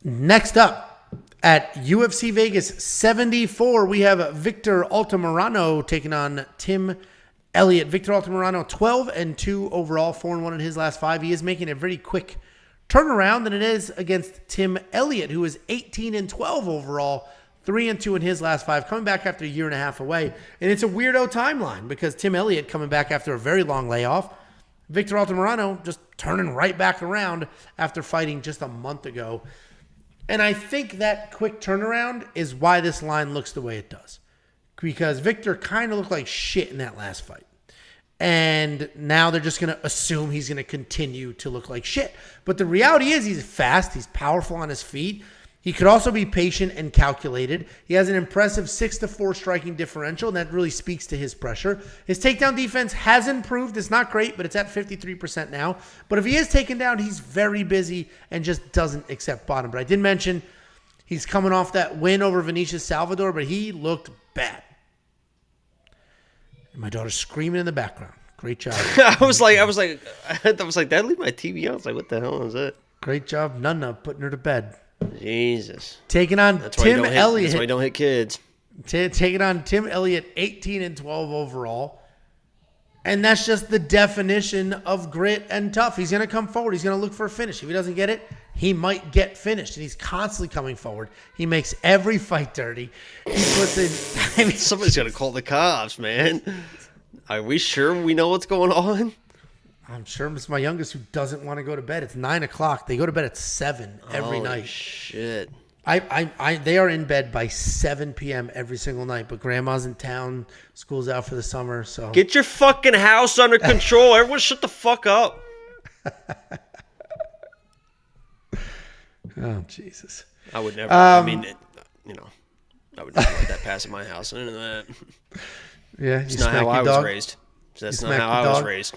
Next up at UFC Vegas 74, we have Victor Altamirano taking on Tim Elliott. Victor Altamirano, 12-2 overall, 4-1 in his last 5. He is making a very quick turnaround than it is against Tim Elliott, who is 18-12 overall, 3-2 in his last 5, coming back after a year and a half away. And it's a weirdo timeline because Tim Elliott coming back after a very long layoff. Victor Altamirano just turning right back around after fighting just a month ago. And I think that quick turnaround is why this line looks the way it does. Because Victor kind of looked like shit in that last fight. And now they're just going to assume he's going to continue to look like shit. But the reality is he's fast. He's powerful on his feet. He could also be patient and calculated. He has an impressive 6-4 striking differential, and that really speaks to his pressure. His takedown defense has improved. It's not great, but it's at 53% now. But if he is taken down, he's very busy and just doesn't accept bottom. But I did mention he's coming off that win over Vinicius Salvador, but he looked bad. And my daughter's screaming in the background. Great job. I was like, did I leave my TV on? I was like, what the hell is that? Great job, Nunna, putting her to bed. Jesus. Taking on Tim Elliott. That's why you don't hit kids. Taking on Tim Elliott, 18-12 overall. And that's just the definition of grit and tough. He's going to come forward. He's going to look for a finish. If he doesn't get it, he might get finished. And he's constantly coming forward. He makes every fight dirty. He puts in... Somebody's going to call the cops, man. Are we sure we know what's going on? I'm sure it's my youngest who doesn't want to go to bed. It's 9 o'clock. They go to bed at 7 every night. Shit. They are in bed by 7 p.m. every single night, but grandma's in town, school's out for the summer, so. Get your fucking house under control. Everyone shut the fuck up. Oh, Jesus. I would never, I would never let that pass in my house. None of that. Yeah, it's not how I was raised. That's not how I was raised.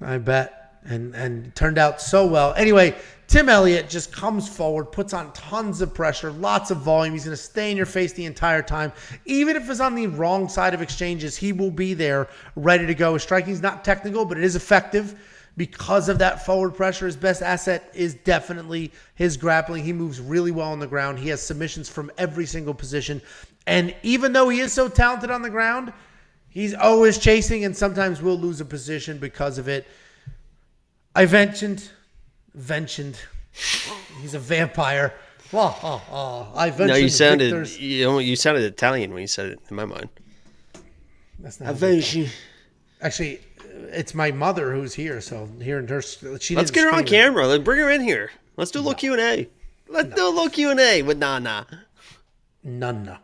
I bet. And it turned out so well. Anyway, Tim Elliott just comes forward, puts on tons of pressure, lots of volume. He's going to stay in your face the entire time. Even if it's on the wrong side of exchanges, he will be there ready to go. His striking's not technical, but it is effective because of that forward pressure. His best asset is definitely his grappling. He moves really well on the ground. He has submissions from every single position. And even though he is so talented on the ground, he's always chasing and sometimes will lose a position because of it. I mentioned. He's a vampire. I mentioned. No, you sounded Italian when you said it in my mind. That's not. Actually, it's my mother who's here, so hearing her, let's get her on camera. Let's bring her in here. Let's do a little Q&A. Let's do a little Q&A with Nana. Nunna.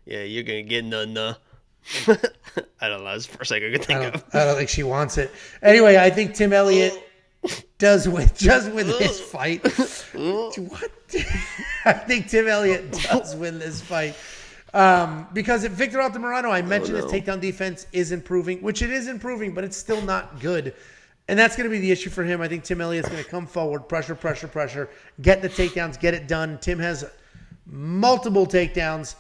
Yeah, you're gonna get Nunna. I don't know. That's the first thing I could think of. I don't think she wants it. Anyway, I think Tim Elliott does win this fight. What? I think Tim Elliott does win this fight. Because if Victor Altamirano, I mentioned his takedown defense is improving, which it is improving, but it's still not good. And that's going to be the issue for him. I think Tim Elliott's going to come forward, pressure, get the takedowns, get it done. Tim has multiple takedowns.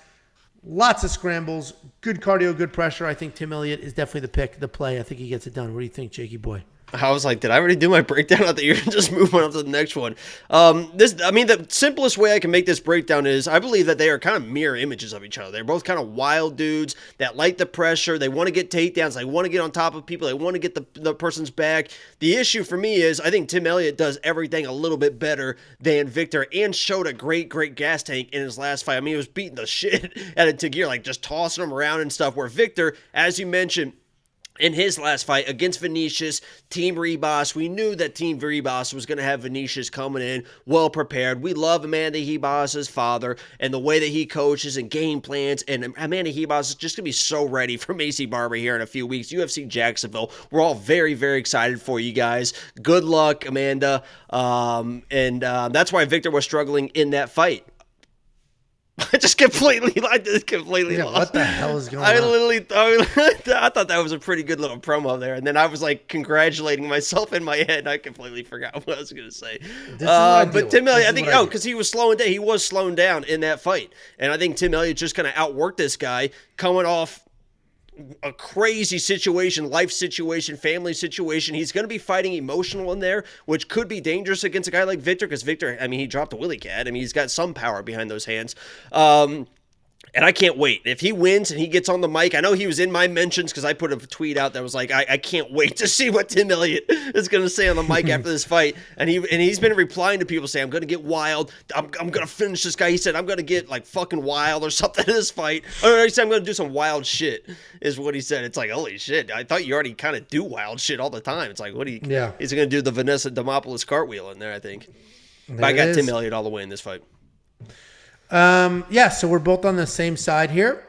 Lots of scrambles, good cardio, good pressure. I think Tim Elliott is definitely the play. I think he gets it done. What do you think, Jakey boy? I was like, did I already do my breakdown? I thought you were just moving on to the next one. The simplest way I can make this breakdown is I believe that they are kind of mirror images of each other. They're both kind of wild dudes that like the pressure. They want to get takedowns. They want to get on top of people. They want to get the person's back. The issue for me is I think Tim Elliott does everything a little bit better than Victor and showed a great gas tank in his last fight. I mean, he was beating the shit out of Tagir, like just tossing him around and stuff, where Victor, as you mentioned, in his last fight against Vinicius, Team Ribas, we knew that Team Ribas was going to have Vinicius coming in well prepared. We love Amanda Ribas' father and the way that he coaches and game plans. And Amanda Ribas is just going to be so ready for Macy Barber here in a few weeks. UFC Jacksonville. We're all very, very excited for you guys. Good luck, Amanda. That's why Victor was struggling in that fight. I just completely lost. What the hell is going on? I thought that was a pretty good little promo there. And then I was like congratulating myself in my head. And I completely forgot what I was going to say. But Tim Elliott, I think, because he was slowing down. He was slowing down in that fight. And I think Tim Elliott just kind of outworked this guy coming off a crazy situation, life situation, family situation. He's going to be fighting emotional in there, which could be dangerous against a guy like Victor, because Victor, I mean, he dropped a Willie Cat. I mean, he's got some power behind those hands. And I can't wait. If he wins and he gets on the mic, I know he was in my mentions because I put a tweet out that was like, I can't wait to see what Tim Elliott is going to say on the mic after this fight. And he's been replying to people saying, I'm going to get wild. I'm going to finish this guy. He said, I'm going to get like fucking wild or something in this fight. Or he said, I'm going to do some wild shit is what he said. It's like, holy shit. I thought you already kind of do wild shit all the time. It's like, he's going to do the Vanessa Demopoulos cartwheel in there, I think. But I got Tim Elliott all the way in this fight. So we're both on the same side here.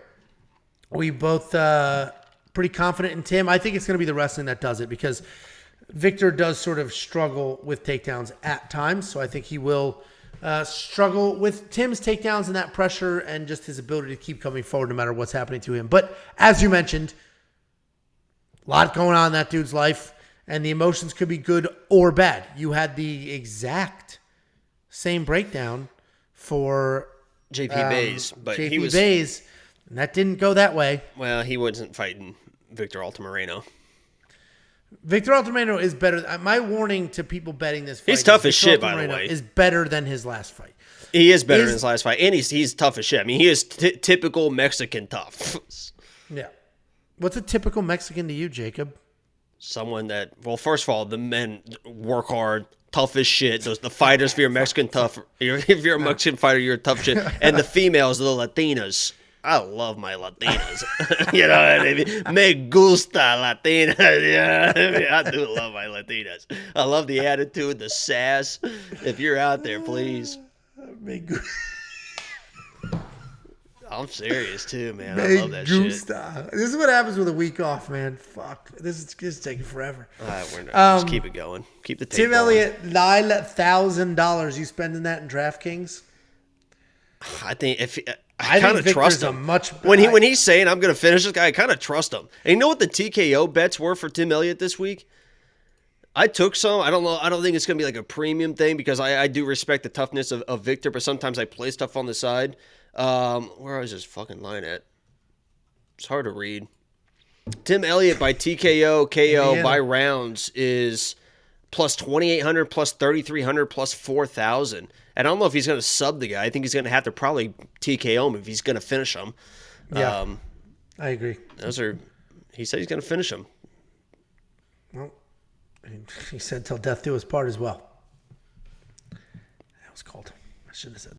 We both pretty confident in Tim. I think it's going to be the wrestling that does it, because Victor does sort of struggle with takedowns at times. So I think he will struggle with Tim's takedowns and that pressure and just his ability to keep coming forward no matter what's happening to him. But as you mentioned, a lot going on in that dude's life, and the emotions could be good or bad. You had the exact same breakdown for JP Bays, but JP he was Bays, and that didn't go that way. Well, he wasn't fighting Victor Altamirano. Victor Altamirano is better. My warning to people betting this fight: he's tough as shit. By the way, is better than his last fight. He is better than his last fight, and he's tough as shit. I mean, he is typical Mexican tough. Yeah. What's a typical Mexican to you, Jacob? Someone that, well, first of all, the men work hard. Tough as shit. The fighters, if you're a Mexican tough, if you're a Mexican fighter, you're a tough shit. And the females, the Latinas. I love my Latinas. You know what I mean? Me gusta Latinas. Yeah, I mean, I do love my Latinas. I love the attitude, the sass. If you're out there, please. I'm serious too, man. I love that shit. This is what happens with a week off, man. Fuck. This is taking forever. All right, just keep it going. Keep the tape Tim going. Elliott, $9,000. You spending that in DraftKings? I think I kind of trust him. When he's saying I'm going to finish this guy, I kind of trust him. And you know what the TKO bets were for Tim Elliott this week? I took some. I don't know. I don't think it's going to be like a premium thing, because I do respect the toughness of Victor, but sometimes I play stuff on the side. Where is this fucking line at? It's hard to read. Tim Elliott by TKO, KO by rounds is plus 2,800, plus 3,300, plus 4,000. And I don't know if he's going to sub the guy. I think he's going to have to probably TKO him if he's going to finish him. Yeah, I agree. He said he's going to finish him. Well, he said till death do us part as well. That was cold. I shouldn't have said that.